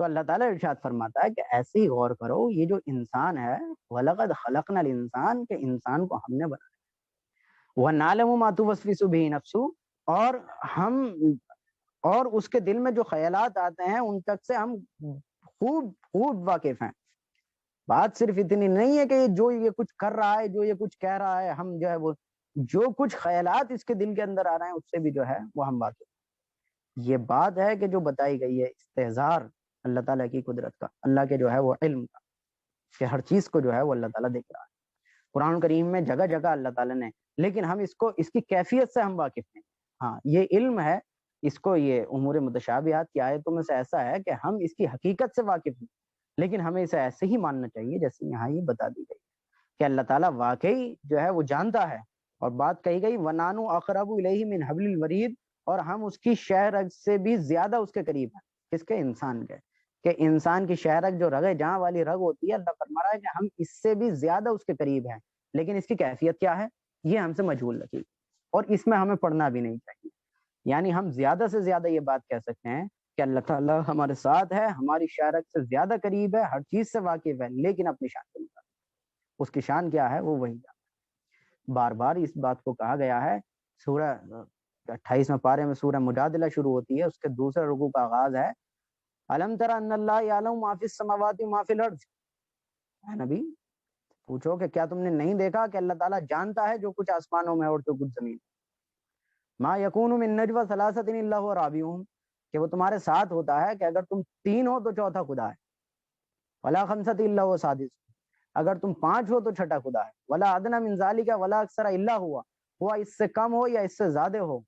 تو اللہ تعالیٰ ارشاد فرماتا ہے کہ ایسے ہی غور کرو، یہ جو انسان ہے، وَلَقَدْ خَلَقْنَا الْإِنسَانَ، کہ انسان کو ہم نے بنایا، وَنَعْلَمُ مَا تُوَسْوِسُ بِهِ نَفْسُهُ، اور ہم اور اس کے دل میں جو خیالات آتے ہیں ان تک سے ہم خوب خوب واقف ہیں۔ بات صرف اتنی نہیں ہے کہ جو یہ کچھ کر رہا ہے، جو یہ کچھ کہہ رہا ہے، ہم جو ہے وہ جو کچھ خیالات اس کے دل کے اندر آ رہے ہیں اس سے بھی جو ہے وہ ہم واقف ہیں۔ یہ بات ہے کہ جو بتائی گئی ہے استحضار اللہ تعالیٰ کی قدرت کا، اللہ کے جو ہے وہ علم کا، کہ ہر چیز کو جو ہے وہ اللہ تعالیٰ دیکھ رہا ہے۔ قرآن کریم میں جگہ جگہ اللہ تعالیٰ نے، لیکن ہم اس کی کیفیت سے ہم واقف ہیں۔ ہاں یہ علم ہے، اس کو یہ امور متشابہات کی آیتوں میں سے ایسا ہے کہ ہم اس کی حقیقت سے واقف ہیں، لیکن ہمیں اسے ایسے ہی ماننا چاہیے جیسے یہاں یہ بتا دی گئی کہ اللہ تعالیٰ واقعی جو ہے وہ جانتا ہے، اور بات کہی گئی وَنَانُ أَقْرَبُ إِلَيْهِ مِنْ حَبْلِ الْوَرِيدِ، اور ہم اس کی شہ رگ سے بھی زیادہ اس کے قریب ہیں۔ کس کے؟ انسان کے، کہ انسان کی شہ رگ جو رگ جہاں والی رگ ہوتی ہے، اللہ فرما رہا ہے کہ ہم اس سے بھی زیادہ اس کے قریب ہیں، لیکن اس کی کیفیت کیا ہے یہ ہم سے مجہول رکھی، اور اس میں ہمیں پڑھنا بھی نہیں چاہیے۔ یعنی ہم زیادہ سے زیادہ یہ بات کہہ سکتے ہیں کہ اللہ تعالیٰ ہمارے ساتھ ہے، ہماری شہ رگ سے زیادہ قریب ہے، ہر چیز سے واقف ہے، لیکن اپنی شان کے مطابق۔ اس کی شان کیا ہے وہ وہی جانتا ہے۔ بار بار اس بات کو کہا گیا ہے، سورہ 28 پارے میں سورہ مجادلہ شروع ہوتی ہے، اس کے دوسرے رکوع کا آغاز ہے الم تر ان اللہ یعلم ما فی السماوات و ما فی الارض۔ اے نبی پوچھو کہ کیا تم نے نہیں دیکھا کہ اللہ تعالیٰ جانتا ہے جو کچھ آسمانوں میں اور جو کچھ زمین میں۔ ما یکون من نجوى ثلاثۃ الا هو رابعهم، کہ وہ تمہارے ساتھ ہوتا ہے کہ اگر تم 3 ہو تو چوتھا خدا ہے، ولا خمسۃ الا هو سادس، اگر تم 5 ہو تو چھٹا خدا ہے، ولا ادنى من ذلك ولا اکثر الا ہوا اس سے کم ہو یا اس سے زیادہ ہو،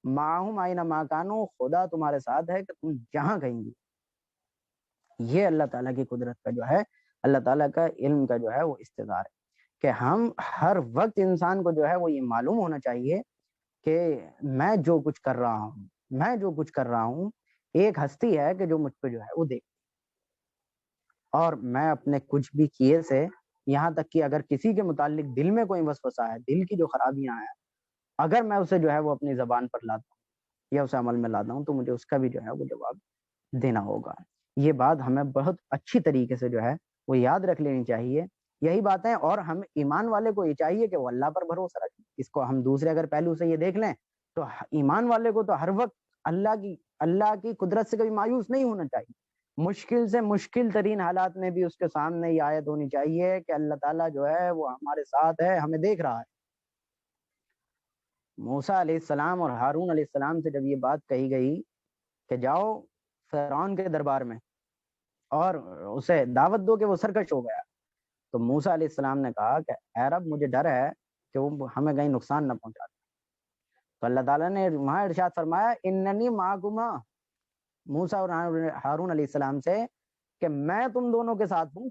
معهم اینما کانوا، خدا تمہارے ساتھ ہے کہ تم جہاں کہیں گے۔ یہ اللہ تعالیٰ کی قدرت کا جو ہے، اللہ تعالیٰ کا علم کا جو ہے وہ استدار ہے، کہ ہم ہر وقت انسان کو جو ہے وہ یہ معلوم ہونا چاہیے کہ میں جو کچھ کر رہا ہوں ایک ہستی ہے کہ جو مجھ پہ جو ہے وہ دیکھ، اور میں اپنے کچھ بھی کیے سے، یہاں تک کہ اگر کسی کے متعلق دل میں کوئی وسوسہ ہے، دل کی جو خرابیاں ہیں، اگر میں اسے جو ہے وہ اپنی زبان پر لاتا ہوں یا اسے عمل میں لاتا ہوں، تو مجھے اس کا بھی جو ہے وہ جواب دینا ہوگا۔ یہ بات ہمیں بہت اچھی طریقے سے جو ہے وہ یاد رکھ لینی چاہیے، یہی باتیں، اور ہم ایمان والے کو یہ چاہیے کہ وہ اللہ پر بھروسہ رکھیں۔ اس کو ہم دوسرے اگر پہلو سے یہ دیکھ لیں تو ایمان والے کو تو ہر وقت اللہ کی قدرت سے کبھی مایوس نہیں ہونا چاہیے۔ مشکل سے مشکل ترین حالات میں بھی اس کے سامنے یہ آیت ہونی چاہیے کہ اللہ تعالیٰ جو ہے وہ ہمارے ساتھ ہے، ہمیں دیکھ رہا ہے۔ موسیٰ علیہ السلام اور ہارون علیہ السلام سے جب یہ بات کہی گئی کہ جاؤ فرعون کے دربار میں اور اسے دعوت دو کہ وہ سرکش ہو گیا، تو موسیٰ علیہ السلام نے کہا کہ اے رب مجھے ڈر ہے کہ وہ ہمیں کہیں نقصان نہ پہنچا دے۔ تو اللہ تعالیٰ نے وہاں ارشاد فرمایا اننی معکما، موسیٰ اور ہارون علیہ السلام سے، کہ میں تم دونوں کے ساتھ ہوں،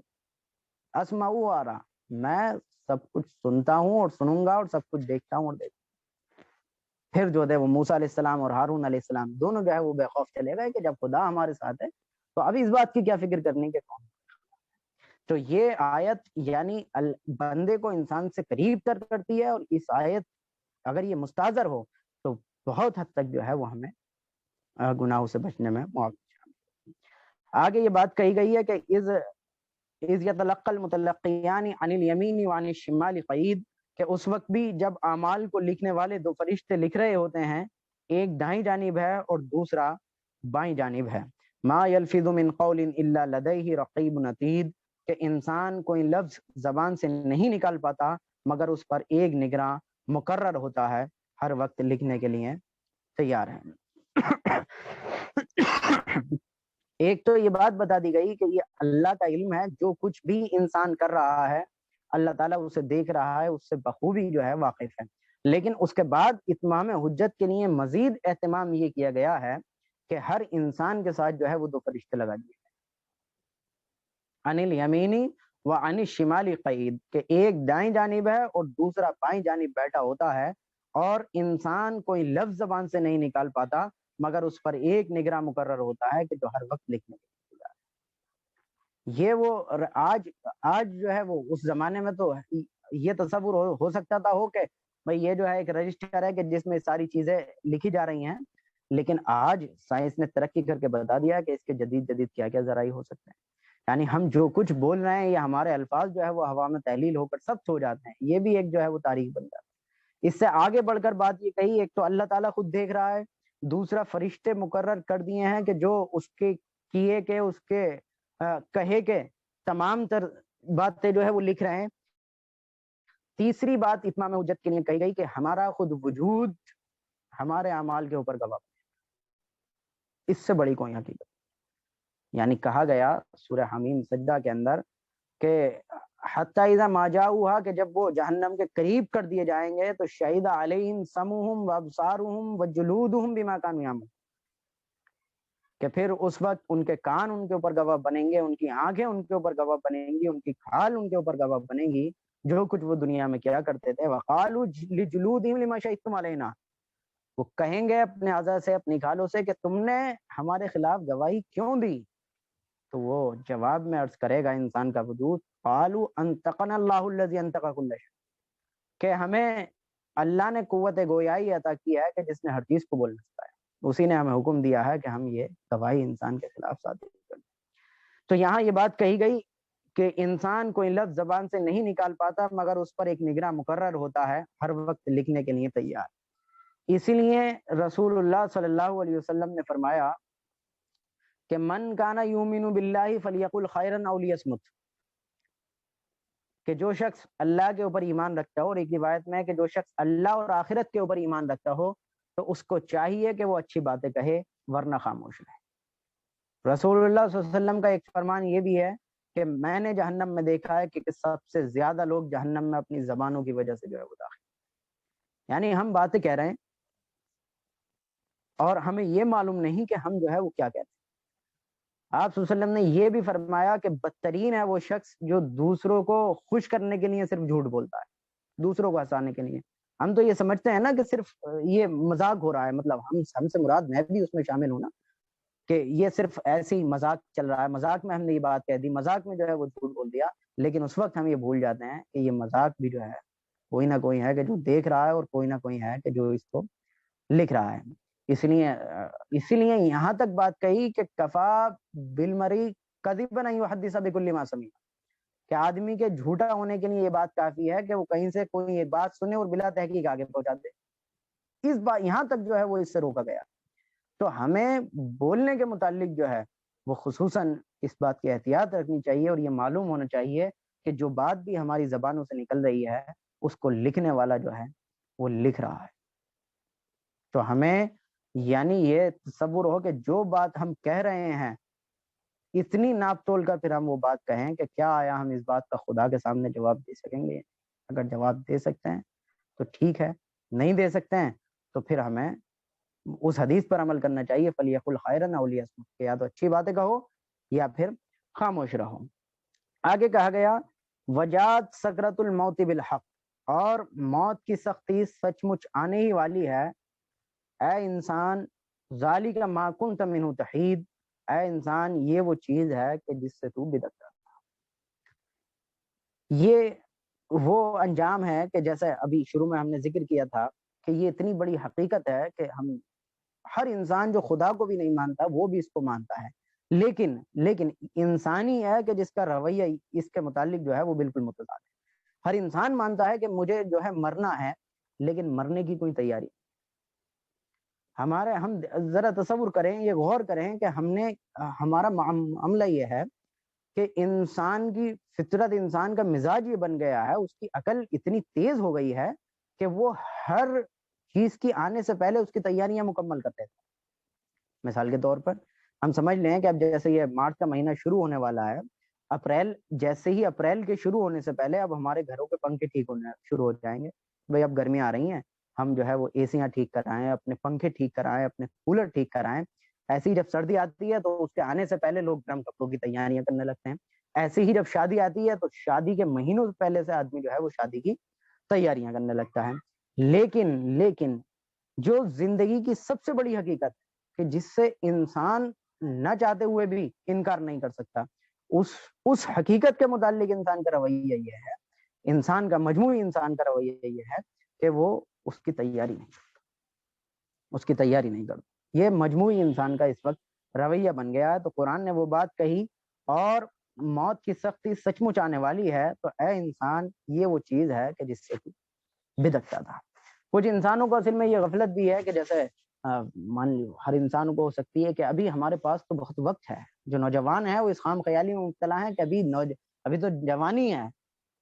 اسمع و ارا، میں سب کچھ سنتا ہوں اور سنوں گا، اور سب کچھ دیکھتا ہوں اور دیکھتا ہوں۔ پھر جو ہے وہ موسیٰ علیہ السلام اور ہارون علیہ السلام دونوں جو ہے وہ بے خوف چلے گئے کہ جب خدا ہمارے ساتھ ہے تو اب اس بات کی کیا فکر کرنی کہ کون۔ تو یہ آیت یعنی بندے کو انسان سے قریب تر کرتی ہے، اور اس آیت اگر یہ مستحضر ہو تو بہت حد تک جو ہے وہ ہمیں گناہوں سے بچنے میں معاون۔ آگے یہ بات کہی گئی ہے کہ اذ یتلقى المتلقیان عن الیمین وعن الشمال قعید، کہ اس وقت بھی جب اعمال کو لکھنے والے 2 فرشتے لکھ رہے ہوتے ہیں، ایک دائیں جانب ہے اور دوسرا بائیں جانب ہے۔ ما یلفظ من قول الا لدیہ رقیب عتید، کہ انسان کوئی لفظ زبان سے نہیں نکال پاتا مگر اس پر ایک نگراں مقرر ہوتا ہے، ہر وقت لکھنے کے لیے تیار ہے۔ ایک تو یہ بات بتا دی گئی کہ یہ اللہ کا علم ہے، جو کچھ بھی انسان کر رہا ہے اللہ تعالیٰ اسے دیکھ رہا ہے، اس سے بخوبی جو ہے واقف ہے۔ لیکن اس کے بعد اتمام حجت کے لیے مزید اہتمام یہ کیا گیا ہے کہ ہر انسان کے ساتھ جو ہے وہ 2 فرشتے لگا دیے ہیں، عن الیمینی و عن الشمال قعید، کہ ایک دائیں جانب ہے اور دوسرا بائیں جانب بیٹھا ہوتا ہے، اور انسان کوئی لفظ زبان سے نہیں نکال پاتا مگر اس پر ایک نگراں مقرر ہوتا ہے کہ جو ہر وقت لکھنے کے لیے تیار ہے۔ یہ وہ آج جو ہے وہ اس زمانے میں تو یہ تصور ہو سکتا تھا کہ بھئی یہ جو ہے ایک رجسٹر ہے کہ جس میں ساری چیزیں لکھی جا رہی ہیں، لیکن آج سائنس نے ترقی کر کے بتا دیا کہ اس کے جدید جدید کیا کیا ذرائع ہو سکتے ہیں. یعنی ہم جو کچھ بول رہے ہیں یا ہمارے الفاظ جو ہے وہ ہوا میں تحلیل ہو کر سب سو جاتے ہیں, یہ بھی ایک جو ہے وہ تاریخ بن جاتا ہے. اس سے آگے بڑھ کر بات یہ کہی, ایک تو اللہ تعالیٰ خود دیکھ رہا ہے, دوسرا فرشتے مقرر کر دیے ہیں کہ جو اس کے کیے کے اس کے کہے کے تمام تر باتیں جو ہے وہ لکھ رہے ہیں. تیسری بات اتمام حجت کے لیے کہی گئی کہ ہمارا خود وجود ہمارے اعمال کے اوپر گواہ. اس سے بڑی کوئی حقیقت. یعنی کہا گیا سورہ حمیم سجدہ کے اندر کہ حتی اذا ما جاؤہا, کہ جب وہ جہنم کے قریب کر دیے جائیں گے تو شہید علیہم سمعہم وابصارہم وجلودہم بما کانوا یعملون, کہ پھر اس وقت ان کے کان ان کے اوپر گواہ بنیں گے, ان کی آنکھیں ان کے اوپر گواہ بنیں گی, ان کی کھال ان کے اوپر گواہ بنے گی جو کچھ وہ دنیا میں کیا کرتے تھے. وقالوا لجلودہم لما شہدتم علینا, وہ کہیں گے اپنے اعضاء سے, اپنی کھالوں سے کہ تم نے ہمارے خلاف گواہی کیوں دی؟ تو وہ جواب میں عرض کرے گا انسان کا وجود, قالوا انطقنا اللہ الذی انطق کل شیء, کہ ہمیں اللہ نے قوت گویائی عطا کی ہے کہ جس نے ہر چیز کو بول سکتا ہے, اسی نے ہمیں حکم دیا ہے کہ ہم یہ گواہی انسان کے خلاف صادر کریں. تو یہاں یہ بات کہی گئی کہ انسان کوئی لفظ زبان سے نہیں نکال پاتا مگر اس پر ایک نگراں مقرر ہوتا ہے, ہر وقت لکھنے کے لیے تیار. اسی لیے رسول اللہ صلی اللہ علیہ وسلم نے فرمایا کہ من کانا یؤمن باللہ فلیقل خیرا او لیصمت, کہ جو شخص اللہ کے اوپر ایمان رکھتا ہو, اور ایک روایت میں ہے کہ جو شخص اللہ اور آخرت کے اوپر ایمان رکھتا ہو تو اس کو چاہیے کہ وہ اچھی باتیں کہے ورنہ خاموش رہے. رسول اللہ صلی اللہ علیہ وسلم کا ایک فرمان یہ بھی ہے کہ میں نے جہنم میں دیکھا ہے کہ سب سے زیادہ لوگ جہنم میں اپنی زبانوں کی وجہ سے جو ہے وہ داخل. یعنی ہم باتیں کہہ رہے ہیں اور ہمیں یہ معلوم نہیں کہ ہم جو ہے وہ کیا کہتے ہیں. آپ صلی اللہ علیہ وسلم نے یہ بھی فرمایا کہ بدترین ہے وہ شخص جو دوسروں کو خوش کرنے کے لیے صرف جھوٹ بولتا ہے, دوسروں کو ہنسانے کے لیے. ہم تو یہ سمجھتے ہیں نا کہ صرف یہ مذاق ہو رہا ہے, مطلب ہم سے مراد میں بھی اس میں شامل ہوں نا, کہ یہ صرف ایسے ہی مذاق چل رہا ہے, مذاق میں ہم نے یہ بات کہہ دی, مذاق میں جو ہے وہ جھوٹ بول دیا. لیکن اس وقت ہم یہ بھول جاتے ہیں کہ یہ مذاق بھی جو ہے کوئی نہ کوئی ہے کہ جو دیکھ رہا ہے, اور کوئی نہ کوئی ہے کہ جو اس کو لکھ رہا ہے. اسی لیے یہاں تک بات کہی کہ کفا بالمری کذبا ان یحدث بکل ما سمع, کہ آدمی کے جھوٹا ہونے کے لیے یہ بات کافی ہے کہ وہ کہیں سے کوئی ایک بات سنے اور بلا تحقیق آگے پہنچا دے. اس بات یہاں تک جو ہے وہ اس سے روکا گیا. تو ہمیں بولنے کے متعلق جو ہے وہ خصوصاً اس بات کی احتیاط رکھنی چاہیے, اور یہ معلوم ہونا چاہیے کہ جو بات بھی ہماری زبانوں سے نکل رہی ہے اس کو لکھنے والا جو ہے وہ لکھ رہا ہے. تو ہمیں یعنی یہ تصور ہو کہ جو بات ہم کہہ رہے ہیں اتنی ناپ تول کا پھر ہم وہ بات کہیں کہ کیا آیا ہم اس بات کا خدا کے سامنے جواب دے سکیں گے؟ اگر جواب دے سکتے ہیں تو ٹھیک ہے, نہیں دے سکتے ہیں تو پھر ہمیں اس حدیث پر عمل کرنا چاہیے, فلیقل خیرا او لیصمت, کہ یا تو اچھی باتیں کہو یا پھر خاموش رہو. آگے کہا گیا وجات سکرت الموت بالحق, اور موت کی سختی سچ مچ آنے ہی والی ہے. اے انسان ذالک ما کنت منہ تحید, اے انسان یہ وہ چیز ہے کہ جس سے تو بدعت کرتا. یہ وہ انجام ہے کہ جیسے ابھی شروع میں ہم نے ذکر کیا تھا کہ یہ اتنی بڑی حقیقت ہے کہ ہم ہر انسان جو خدا کو بھی نہیں مانتا وہ بھی اس کو مانتا ہے, لیکن انسانی ہے کہ جس کا رویہ اس کے متعلق جو ہے وہ بالکل متضاد ہے. ہر انسان مانتا ہے کہ مجھے جو ہے مرنا ہے, لیکن مرنے کی کوئی تیاری. ہم ذرا تصور کریں, یہ غور کریں کہ ہمارا معاملہ یہ ہے کہ انسان کی فطرت, انسان کا مزاج یہ بن گیا ہے, اس کی عقل اتنی تیز ہو گئی ہے کہ وہ ہر چیز کی آنے سے پہلے اس کی تیاریاں مکمل کرتے تھے. مثال کے طور پر ہم سمجھ لیں کہ اب جیسے یہ مارچ کا مہینہ شروع ہونے والا ہے, جیسے ہی اپریل کے شروع ہونے سے پہلے اب ہمارے گھروں کے پنکھے ٹھیک ہونے شروع ہو جائیں گے. بھائی اب گرمیاں آ رہی ہیں, ہم جو ہے وہ اے سیاں ٹھیک کرائیں, اپنے پنکھے ٹھیک کرائیں, اپنے کولر ٹھیک کرائیں. ایسی جب سردی آتی ہے تو اس کے آنے سے پہلے لوگ گرم کپڑوں کی تیاریاں کرنے لگتے ہیں. ایسی ہی جب شادی آتی ہے تو شادی کے مہینوں پہلے سے آدمی جو ہے وہ شادی کی تیاریاں کرنے لگتا ہے. لیکن جو زندگی کی سب سے بڑی حقیقت کہ جس سے انسان نہ چاہتے ہوئے بھی انکار نہیں کر سکتا, اس حقیقت کے متعلق انسان کا رویہ یہ ہے, انسان کا مجموعی انسان کا رویہ یہ ہے کہ وہ اس کی تیاری نہیں کرتا. یہ مجموعی انسان کا اس وقت رویہ بن گیا ہے. تو قرآن نے وہ بات کہی اور موت کی سختی سچ مچ آنے والی ہے. تو اے انسان یہ وہ چیز ہے کہ جس سے تو بدکتا تھا. کچھ انسانوں کو اصل میں یہ غفلت بھی ہے کہ جیسے مان لو ہر انسان کو ہو سکتی ہے کہ ابھی ہمارے پاس تو بہت وقت ہے. جو نوجوان ہے وہ اس خام خیالی میں مبتلا ہے کہ ابھی تو جوانی ہے,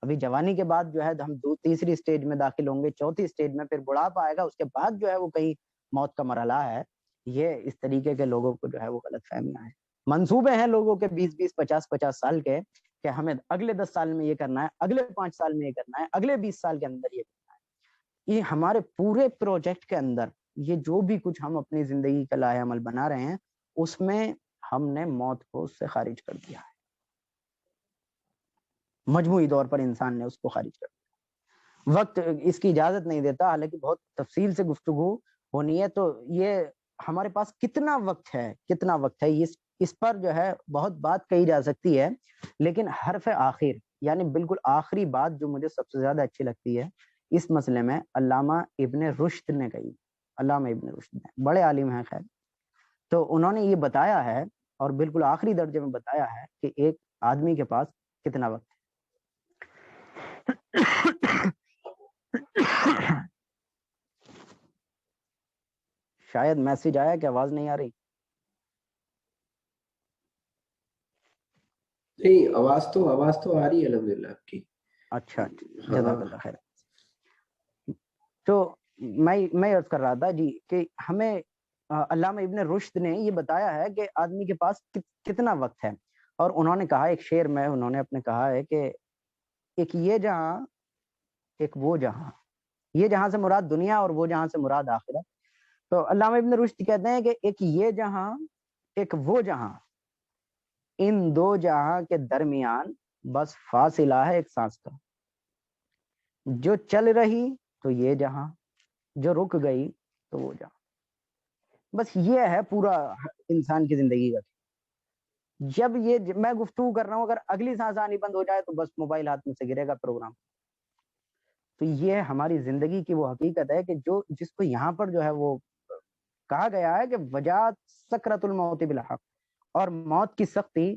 ابھی جوانی کے بعد جو ہے ہم تیسری سٹیج میں داخل ہوں گے, چوتھی سٹیج میں پھر بڑھاپا آئے گا, اس کے بعد جو ہے وہ کہیں موت کا مرحلہ ہے. یہ اس طریقے کے لوگوں کو جو ہے وہ غلط فہمیاں ہیں. منصوبے ہیں لوگوں کے 20 50 سال کے کہ ہمیں اگلے 10 سال میں یہ کرنا ہے, اگلے 5 سال میں یہ کرنا ہے, اگلے 20 سال کے اندر یہ کرنا ہے. یہ ہمارے پورے پروجیکٹ کے اندر یہ جو بھی کچھ ہم اپنی زندگی کا لائحہ عمل بنا رہے ہیں اس میں ہم نے موت کو اس سے خارج کر دیا ہے. مجموعی طور پر انسان نے اس کو خارج کر دیا. وقت اس کی اجازت نہیں دیتا, حالانکہ بہت تفصیل سے گفتگو ہونی ہے. تو یہ ہمارے پاس کتنا وقت ہے اس پر جو ہے بہت بات کہی جا سکتی ہے. لیکن حرف آخر یعنی بالکل آخری بات جو مجھے سب سے زیادہ اچھی لگتی ہے اس مسئلے میں علامہ ابن رشد نے کہی. علامہ ابن رشد نے بڑے عالم ہیں خیر, تو انہوں نے یہ بتایا ہے اور بالکل آخری درجے میں بتایا ہے کہ ایک آدمی کے پاس کتنا وقت ہے. شاید میسج آیا کہ آواز نہیں آ رہی. نہیں, آواز تو آ رہی ہے الحمدللہ آپ کی. اچھا جزاک اللہ خیر. تو میں عرض کر رہا تھا جی کہ ہمیں علامہ ابن رشد نے یہ بتایا ہے کہ آدمی کے پاس کتنا وقت ہے. اور انہوں نے کہا ایک شعر میں انہوں نے اپنے کہا ہے کہ ایک یہ جہاں ایک وہ جہاں, یہ جہاں سے مراد دنیا اور وہ جہاں سے مراد آخرت. تو علامہ ابن رشد کہتے ہیں کہ ایک یہ جہاں ایک وہ جہاں, ان دو جہاں کے درمیان بس فاصلہ ہے ایک سانس کا. جو چل رہی تو یہ جہاں, جو رک گئی تو وہ جہاں. بس یہ ہے پورا انسان کی زندگی کا. جب یہ میں گفتگو کر رہا ہوں اگر اگلی سانس آنی بند ہو جائے تو بس موبائل ہاتھ میں سے گرے گا پروگرام. تو یہ ہماری زندگی کی وہ حقیقت ہے کہ جس کو یہاں پر جو ہے وہ کہا گیا ہے کہ وجات سکرت الموت بالحق, اور موت کی سختی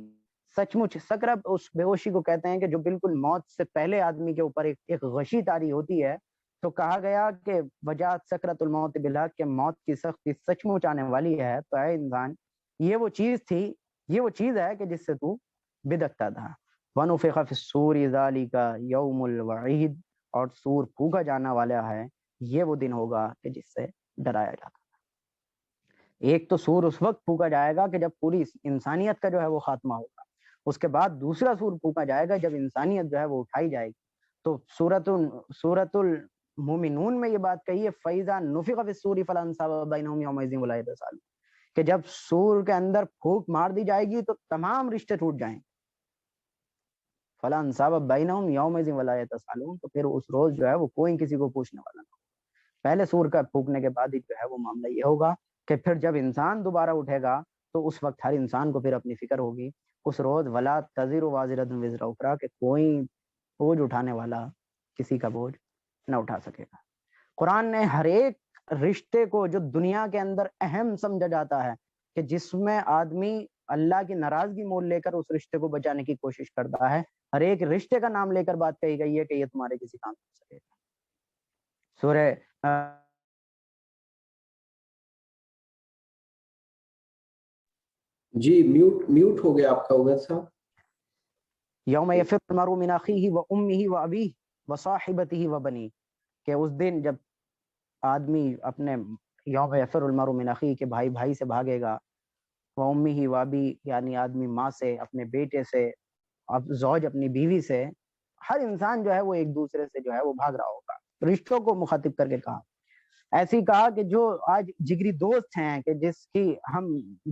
سچ مچ. سکرت اس بے ہوشی کو کہتے ہیں کہ جو بالکل موت سے پہلے آدمی کے اوپر ایک غشی طاری ہوتی ہے. تو کہا گیا کہ وجات سکرت الموت بالحق, کہ موت کی سختی سچ مچ آنے والی ہے. تو اے انسان یہ وہ چیز تھی, یہ وہ چیز ہے کہ جس سے تو بدکتا تھا. ونفخ فی الصور ذالک یوم الوعید, اور سور پھونکا جانا والا ہے, یہ وہ دن ہوگا کہ جس سے ڈرایا جاتا. ایک تو سور اس وقت پھونکا جائے گا کہ جب پوری انسانیت کا جو ہے وہ خاتمہ ہوگا. اس کے بعد دوسرا سور پھونکا جائے گا جب انسانیت جو ہے وہ اٹھائی جائے گی. تو سورۃ المومنون میں یہ بات کہی ہے فَإِذَا نُفِخَ فِي الصُّورِ فَلَا أَنْسَابَ بَيْنَهُمْ يَوْمَئِذٍ وَلَا يَتَسَاءَلُونَ, کہ جب سور کے اندر پھونک مار دی جائے گی تو تمام رشتے ٹوٹ جائیں. فَلَا أَنْسَابَ بَيْنَهُمْ يَوْمَئِذٍ وَلَا يَتَسَاءَلُونَ, تو پھر اس روز جو ہے وہ کوئی کسی کو پوچھنے والا نہیں. پہلے سور کا پھونکنے کے بعد ہی جو ہے وہ معاملہ یہ ہوگا کہ پھر جب انسان دوبارہ اٹھے گا تو اس وقت ہر انسان کو پھر اپنی فکر ہوگی. اس روز ولا تزر وازرۃ وزر اخرى, کہ کوئی بوجھ اٹھانے والا کسی کا بوجھ نہ اٹھا سکے گا. قرآن نے ہر ایک رشتے کو جو دنیا کے اندر اہم سمجھا جاتا ہے کہ جس میں آدمی اللہ کی ناراضگی مول لے کر اس رشتے کو بچانے کی کوشش کرتا ہے, ہر ایک رشتے کا نام لے کر بات کہی گئی ہے کہ یہ تمہارے کسی کام کر سکے گا. سورہ جی میوٹ ہو گیا آپ کا عبید صاحب. یوم یفر المرء من اخیہ وامہ وابیہ وصاحبتہ وبنیہ, کہ اس دن جب آدمی اپنے یوم یفر المرء من اخیہ کے بھائی سے بھاگے گا, وامہ وابیہ یعنی آدمی ماں سے, اپنے بیٹے سے, اب زوج اپنی بیوی سے, ہر انسان جو ہے وہ ایک دوسرے سے جو ہے وہ بھاگ رہا ہوگا. رشتوں کو مخاطب کر کے کہا, ایسے ہی کہا کہ جو آج جگری دوست ہیں کہ جس کی ہم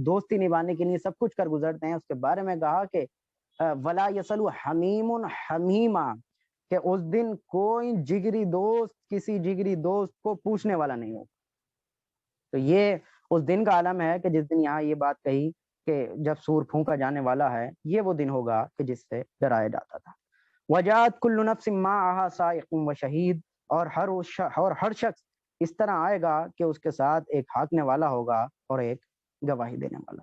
دوستی نبھانے کے لیے سب کچھ کر گزرتے ہیں, اس کے بارے میں کہا کہ ولا یسل حمیم حمیما, کہ اس دن کوئی جگری دوست کسی جگری دوست کو پوچھنے والا نہیں ہوگا. تو یہ اس دن کا عالم ہے کہ جس دن یہاں یہ بات کہی کہ جب سور پھونکا جانے والا ہے, یہ وہ دن ہوگا کہ جس سے ڈرایا جاتا تھا. وجات کل نفس معها سائق و شہید, اور ہر شخص اس طرح آئے گا کہ اس کے ساتھ ایک ہانکنے والا ہوگا اور ایک گواہی دینے والا.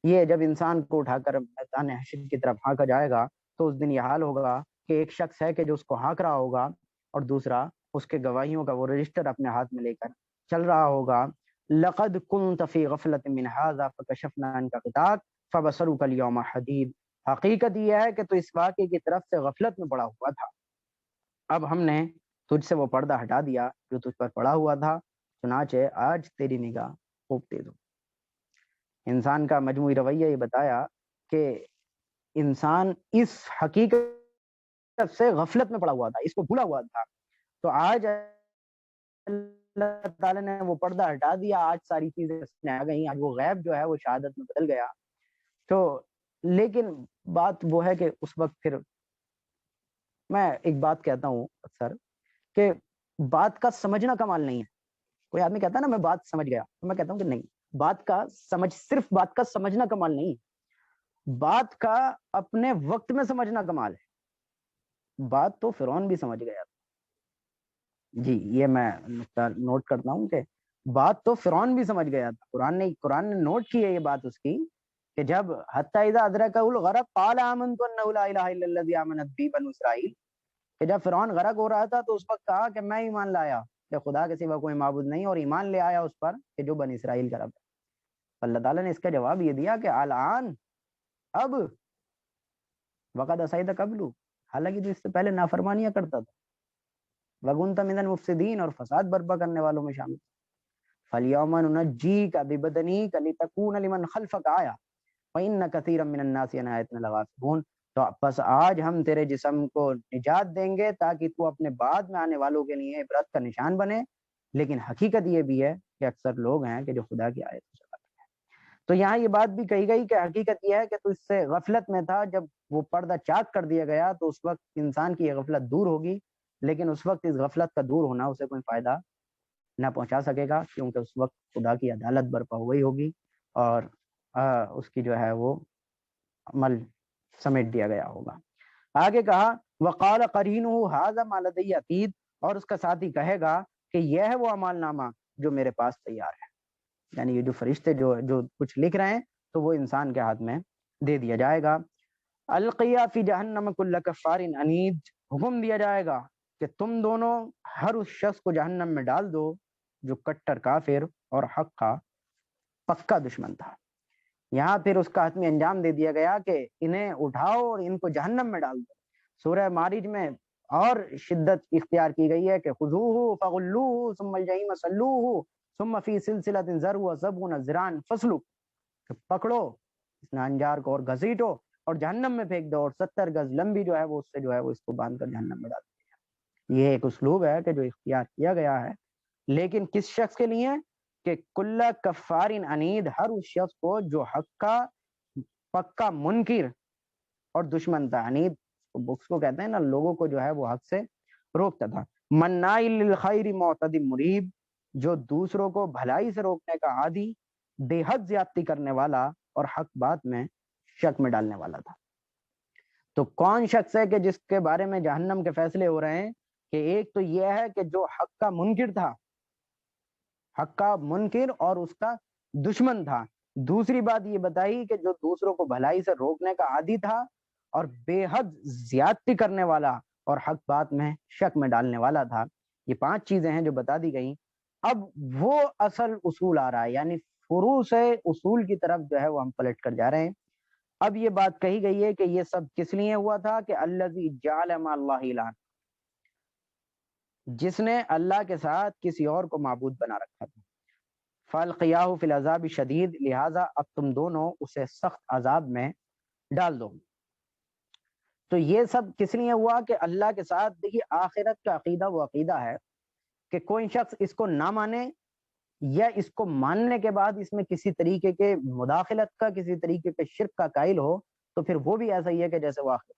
یہ جب انسان کو اٹھا کر میدان حشر کی طرف ہانکا جائے گا تو اس دن یہ حال ہوگا کہ ایک شخص ہے کہ جو اس کو ہانک رہا ہوگا اور دوسرا اس کے گواہیوں کا وہ رجسٹر اپنے ہاتھ میں لے کر چل رہا ہوگا. لقد كنت في غفلة من هذا فكشفنا عنك غطاءك فبصرك اليوم حديد. حقیقت یہ ہے کہ تو اس واقعے کی طرف سے غفلت میں پڑا ہوا تھا، اب ہم نے تجھ سے وہ پردہ ہٹا دیا جو تجھ پر پڑا ہوا تھا، چنانچہ آج تیری نگاہ خوب تیز ہو. انسان کا مجموعی رویہ یہ بتایا کہ انسان اس حقیقت سے غفلت میں پڑا ہوا تھا، اس کو بھولا ہوا تھا. تو آج اللہ تعالیٰ نے وہ پردہ ہٹا دیا، آج ساری چیزیں آ گئی، آج وہ غیب جو ہے وہ شہادت میں بدل گیا. تو لیکن بات وہ ہے کہ اس وقت پھر میں ایک بات کہتا ہوں اکثر کہ بات کا سمجھنا کمال نہیں ہے. کوئی آدمی کہتا ہے نا میں بات سمجھ گیا، تو میں کہتا ہوں کہ نہیں، بات کا صرف بات کا سمجھنا کمال نہیں، بات کا اپنے وقت میں سمجھنا کمال ہے. بات تو فرعون بھی سمجھ گیا تھا. جی یہ میں نوٹ کرتا ہوں کہ بات تو فرعون بھی سمجھ گیا تھا. قرآن نے نوٹ کی ہے یہ بات اس کی کہ جب حتی اذا ادرکہ الغرق قال آمنت انہ لا الہ الا الذی آمنت بہ بنو اسرائیل، کہ جب فرعون غرق ہو رہا تھا تو اس وقت کہا کہ میں ایمان لایا کہ خدا کے سوا کوئی معبود نہیں، اور ایمان لے آیا اس پر کہ جو بنی اسرائیل کا رب ہے. اللہ تعالیٰ نے اس کا جواب یہ دیا کہ الان، اب، وقد عصیت قبل، حالانکہ تو اس سے پہلے نافرمانیاں کرتا تھا، وَكُنْتَ مِنَ الْمُفْسِدِينَ، اور فساد برپا کرنے والوں میں شامل. فَالْيَوْمَ نُنَجِّيكَ بِبَدَنِكَ لِتَكُونَ لِمَنْ خَلْفَكَ آیَةً وَإِنَّ كَثِيرًا مِنَ النَّاسِ عَنْ آیَاتِنَا لَغَافِلُونَ. تو بس آج ہم تیرے جسم کو نجات دیں گے تاکہ تو اپنے بعد میں آنے والوں کے لیے عبرت کا نشان بنے، لیکن حقیقت یہ بھی ہے کہ اکثر لوگ ہیں کہ جو خدا کی آیت سے غافل ہیں. تو یہاں یہ بات بھی کہی گئی کہ حقیقت یہ ہے کہ تو اس سے غفلت میں تھا، جب وہ پردہ چاک کر دیا گیا تو اس وقت انسان کی یہ غفلت دور ہوگی، لیکن اس وقت اس غفلت کا دور ہونا اسے کوئی فائدہ نہ پہنچا سکے گا، کیونکہ اس وقت خدا کی عدالت برپا ہوئی ہوگی اور اس کی جو ہے وہ عمل سمیٹ دیا گیا ہوگا. آگے کہا وقال قرینہ ھذا ما لدی عتید، اور اس کا ساتھی کہے گا کہ یہ ہے وہ اعمال نامہ جو میرے پاس تیار ہے. یعنی یہ جو فرشتے جو کچھ لکھ رہے ہیں تو وہ انسان کے ہاتھ میں دے دیا جائے گا. القیا فی جہنم کل کفار عنید، حکم دیا جائے گا کہ تم دونوں ہر اس شخص کو جہنم میں ڈال دو جو کٹر کافر اور حق کا پکا دشمن تھا. یہاں پھر اس کا حتمی انجام دے دیا گیا کہ انہیں اٹھاؤ اور ان کو جہنم میں ڈال دو. سورہ معارج میں اور شدت اختیار کی گئی ہے کہ خذوہ فغلوہ ثم الجحیم صلوہ ثم فی سلسلۃ ذرعها 70 ذراعا فسلک، پکڑو اس نانجار کو اور گھسیٹو اور جہنم میں پھینک دو، اور 70 گز لمبی جو ہے وہ اس سے جو ہے وہ اس کو باندھ کر جہنم میں ڈال دو. یہ ایک اسلوب ہے کہ جو اختیار کیا گیا ہے، لیکن کس شخص کے لیے؟ کہ کل کفار عنید، ہر اس شخص کو جو حق کا پکا منکر اور دشمن تھا. عنید اس کو کہتے ہیں نا لوگوں کو جو ہے وہ حق سے روکتا تھا. مناع للخیر معتد مریب، جو دوسروں کو بھلائی سے روکنے کا عادی، بے حد زیادتی کرنے والا اور حق بات میں شک میں ڈالنے والا تھا. تو کون شخص ہے کہ جس کے بارے میں جہنم کے فیصلے ہو رہے ہیں؟ کہ ایک تو یہ ہے کہ جو حق کا منکر تھا، حق کا منکر اور اس کا دشمن تھا. دوسری بات یہ بتائی کہ جو دوسروں کو بھلائی سے روکنے کا عادی تھا اور بے حد زیادتی کرنے والا اور حق بات میں شک میں ڈالنے والا تھا. یہ 5 چیزیں ہیں جو بتا دی گئیں. اب وہ اصل اصول آ رہا ہے، یعنی فروع سے اصول کی طرف جو ہے وہ ہم پلٹ کر جا رہے ہیں. اب یہ بات کہی گئی ہے کہ یہ سب کس لیے ہوا تھا؟ کہ الذی جعل مع اللہ الہ، جس نے اللہ کے ساتھ کسی اور کو معبود بنا رکھا تھا. فالقیاہ فی العذاب شدید، لہٰذا اب تم دونوں اسے سخت عذاب میں ڈال دو. تو یہ سب کس لیے ہوا؟ کہ اللہ کے ساتھ، دیکھیے آخرت کا عقیدہ وہ عقیدہ ہے کہ کوئی شخص اس کو نہ مانے یا اس کو ماننے کے بعد اس میں کسی طریقے کے مداخلت کا، کسی طریقے کے شرک کا قائل ہو، تو پھر وہ بھی ایسا ہی ہے کہ جیسے وہ آخرت